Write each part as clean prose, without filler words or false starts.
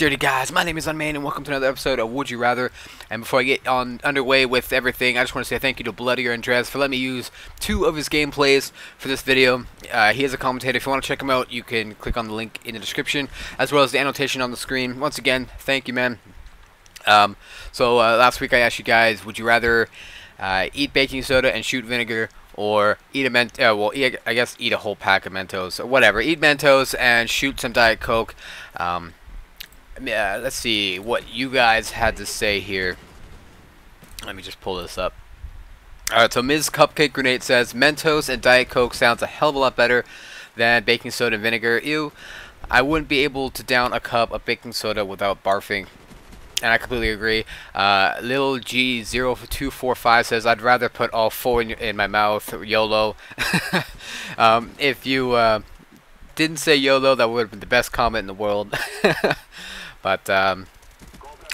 Dirty guys, my name is Unmain and welcome to another episode of Would You Rather. And before I get underway with everything, I just want to say thank you to BloodierUndress for letting me use 2 of his gameplays for this video. He is a commentator. If you want to check him out, you can click on the link in the description, as well as the annotation on the screen. Once again, thank you, man. Last week I asked you guys, would you rather eat baking soda and shoot vinegar, or eat a whole pack of Mentos, or whatever. Eat Mentos and shoot some Diet Coke. Let's see what you guys had to say here. Let me just pull this up. Alright, so Ms. Cupcake Grenade says, Mentos and Diet Coke sounds a hell of a lot better than baking soda and vinegar. Ew, I wouldn't be able to down a cup of baking soda without barfing. And I completely agree. Lil G0245 says, I'd rather put all 4 in my mouth. YOLO. If you didn't say YOLO, that would have been the best comment in the world. But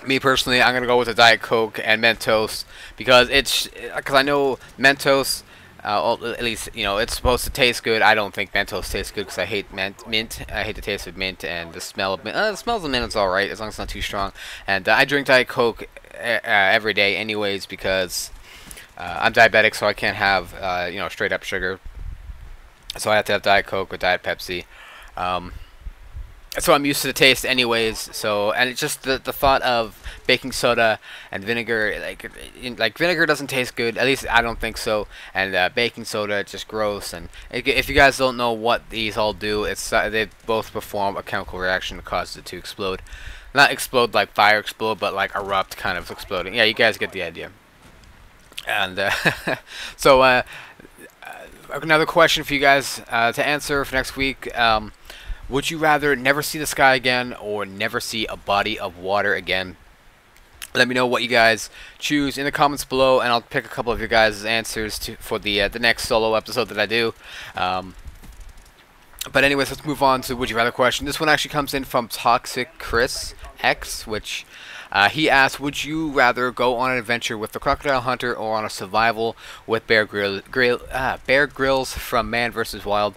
me personally, I'm gonna go with the Diet Coke and Mentos because I know Mentos. At least it's supposed to taste good. I don't think Mentos tastes good because I hate mint. I hate the taste of mint and the smell of mint. The smell of mint is all right as long as it's not too strong. And I drink Diet Coke every day, anyways, because I'm diabetic, so I can't have straight up sugar. So I have to have Diet Coke or Diet Pepsi. So I'm used to the taste anyways. And it's just the thought of baking soda and vinegar, like vinegar doesn't taste good. At least I don't think so. And baking soda, it's just gross. And if you guys don't know what these all do, they both perform a chemical reaction that causes it to explode. Not explode like fire explode, but like erupt, kind of exploding. Yeah, you guys get the idea. And another question for you guys to answer for next week. Would you rather never see the sky again or never see a body of water again? Let me know what you guys choose in the comments below, and I'll pick a couple of your guys' answers for the next solo episode that I do. But anyways, let's move on to Would You Rather question. This one actually comes in from Toxic Chris X, which he asked, would you rather go on an adventure with the crocodile hunter or on a survival with Bear Grylls from Man vs. Wild?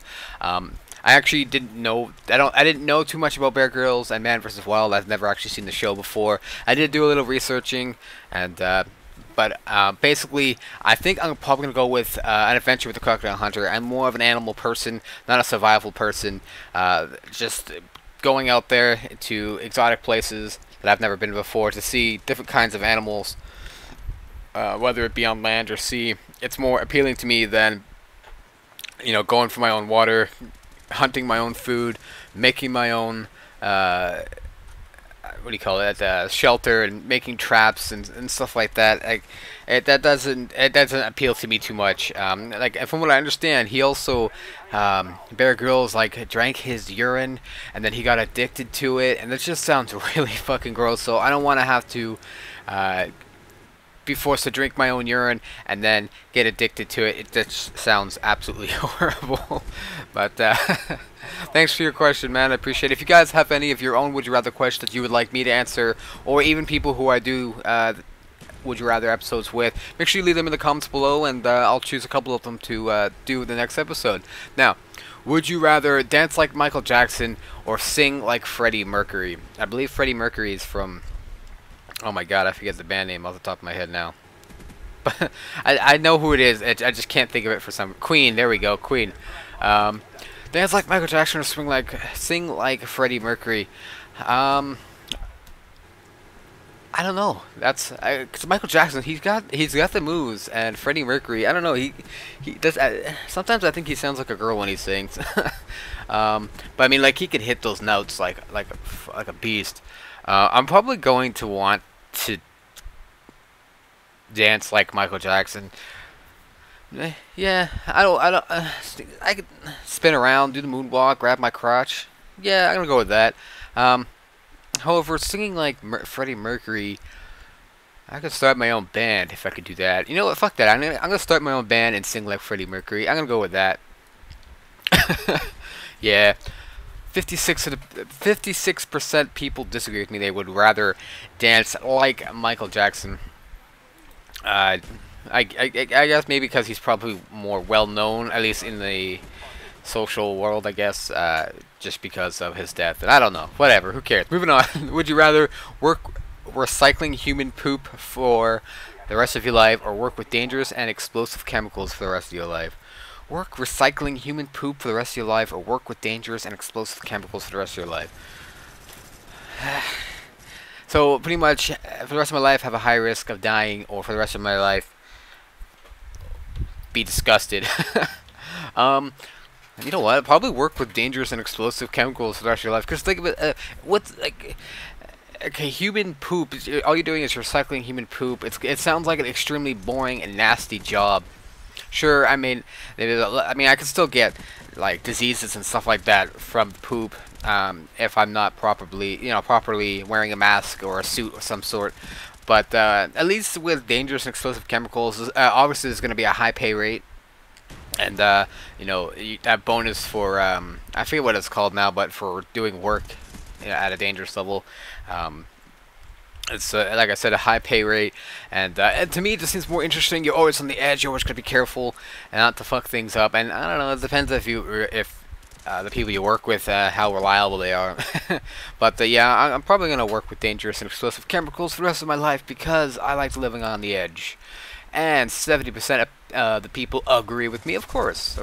I actually didn't know. I didn't know too much about Bear Grylls and Man vs. Wild. I've never actually seen the show before. I did do a little researching, but basically, I think I'm probably gonna go with an adventure with the crocodile hunter. I'm more of an animal person, not a survival person. Just going out there to exotic places that I've never been before to see different kinds of animals, whether it be on land or sea. It's more appealing to me than going for my own water, hunting my own food, making my own shelter, and making traps and stuff like that. That doesn't appeal to me too much. From what I understand, he also Bear Grylls drank his urine and then he got addicted to it, and it just sounds really fucking gross. So I don't want to have to be forced to drink my own urine and then get addicted to it. It just sounds absolutely horrible. But thanks for your question, man. I appreciate it. If you guys have any of your own Would You Rather questions that you would like me to answer, or even people who I do Would You Rather episodes with, make sure you leave them in the comments below, and I'll choose a couple of them to do the next episode. Now, would you rather dance like Michael Jackson or sing like Freddie Mercury? I believe Freddie Mercury is from... Oh my god, I forget the band name off the top of my head now. But I know who it is. I just can't think of it for some... Queen, there we go, Queen. Dance like Michael Jackson or sing like Freddie Mercury. I don't know. Cause Michael Jackson, he's got the moves, and Freddie Mercury, I don't know. He does. Sometimes I think he sounds like a girl when he sings. But I mean, he could hit those notes like a beast. I'm probably going to want to dance like Michael Jackson. Yeah, I could spin around, do the moonwalk, grab my crotch. Yeah, I'm gonna go with that. However, singing like Freddie Mercury, I could start my own band if I could do that. You know what? Fuck that. I'm gonna start my own band and sing like Freddie Mercury. I'm gonna go with that. Yeah. 56% people disagree with me. They would rather dance like Michael Jackson. I guess maybe because he's probably more well known, at least in the social world, I guess, just because of his death. And I don't know. Whatever. Who cares? Moving on. Would you rather work recycling human poop for the rest of your life, or work with dangerous and explosive chemicals for the rest of your life? Work recycling human poop for the rest of your life, or work with dangerous and explosive chemicals for the rest of your life? So pretty much, for the rest of my life, have a high risk of dying, or for the rest of my life, be disgusted. You know what? Probably work with dangerous and explosive chemicals for the rest of your life. Because think of it, what's like, okay, human poop. All you're doing is recycling human poop. It sounds like an extremely boring and nasty job. Sure, I mean, I can still get like diseases and stuff like that from poop, if I'm not properly wearing a mask or a suit of some sort. But at least with dangerous and explosive chemicals, obviously there's going to be a high pay rate. And that bonus for I forget what it's called now, but for doing work at a dangerous level, it's like I said, a high pay rate, and to me it just seems more interesting. You're always on the edge. You're always gotta be careful and not to fuck things up. And I don't know. It depends if the people you work with, how reliable they are. But yeah, I'm probably gonna work with dangerous and explosive chemicals for the rest of my life because I like living on the edge. And 70% of the people agree with me, of course.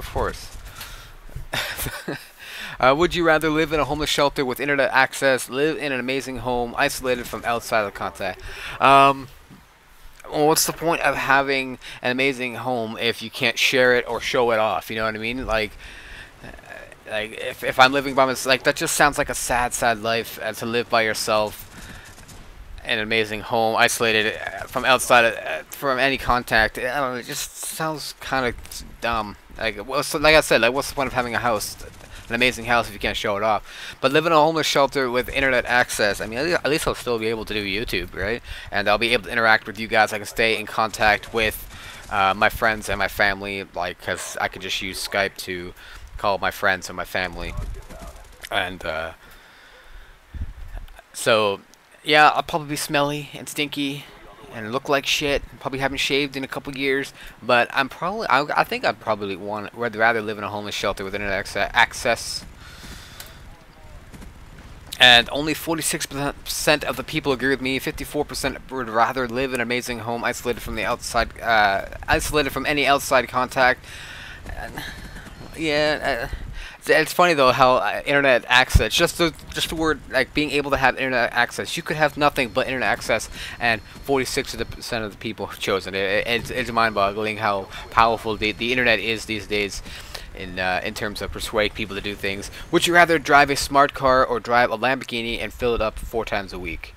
Would you rather live in a homeless shelter with internet access, live in an amazing home, isolated from outside of contact? Well, what's the point of having an amazing home if you can't share it or show it off? You know what I mean? Like if I'm living by myself, like that just sounds like a sad life, to live by yourself. An amazing home, isolated from outside, from any contact. I don't know, it just sounds kind of dumb. Like I said, like what's the point of having a house, an amazing house, if you can't show it off? But living in a homeless shelter with internet access, I mean, at least I'll still be able to do YouTube, right? And I'll be able to interact with you guys. I can stay in contact with my friends and my family, like, because I could just use Skype to call my friends and my family. And so yeah, I'll probably be smelly and stinky and look like shit. Probably haven't shaved in a couple years, but I think I'd probably rather live in a homeless shelter with internet access. And only 46% of the people agree with me. 54% would rather live in an amazing home, isolated from the outside, isolated from any outside contact. Yeah. It's funny though how internet access, just the word, like being able to have internet access, you could have nothing but internet access, and 46% of the people have chosen it. It's mind-boggling how powerful the internet is these days in terms of persuading people to do things. Would you rather drive a smart car or drive a Lamborghini and fill it up 4 times a week?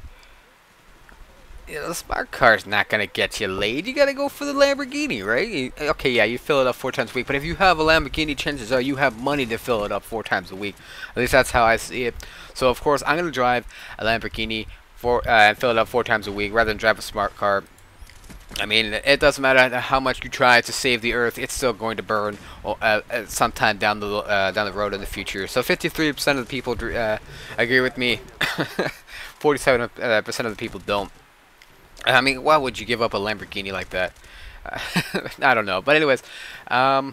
Yeah, the smart car's not gonna get you laid. You gotta go for the Lamborghini, right? Okay, yeah, you fill it up 4 times a week, but if you have a Lamborghini, chances are you have money to fill it up 4 times a week. At least that's how I see it. So of course, I'm gonna drive a Lamborghini and fill it up 4 times a week rather than drive a smart car. I mean, it doesn't matter how much you try to save the Earth; it's still going to burn sometime down the road in the future. So 53% of the people agree with me. 47% of the people don't. I mean, why would you give up a Lamborghini like that? I don't know. But anyways, one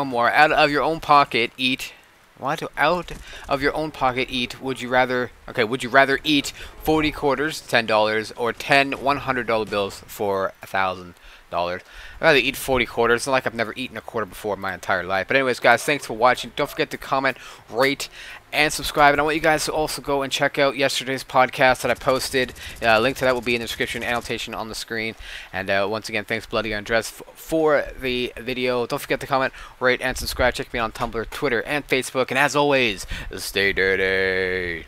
more. Out of your own pocket, eat. What? Out of your own pocket, eat. Would you rather? Okay. Would you rather eat 40 quarters, $10, or 10 $100 bills for $1,000? I'd rather eat 40 quarters. It's not like I've never eaten a quarter before in my entire life. But anyways, guys, thanks for watching. Don't forget to comment, rate, and subscribe. And I want you guys to also go and check out yesterday's podcast that I posted. Link to that will be in the description, annotation on the screen. And once again, thanks BloodierUndress for the video. Don't forget to comment, rate, and subscribe. Check me out on Tumblr, Twitter, and Facebook. And as always, stay dirty.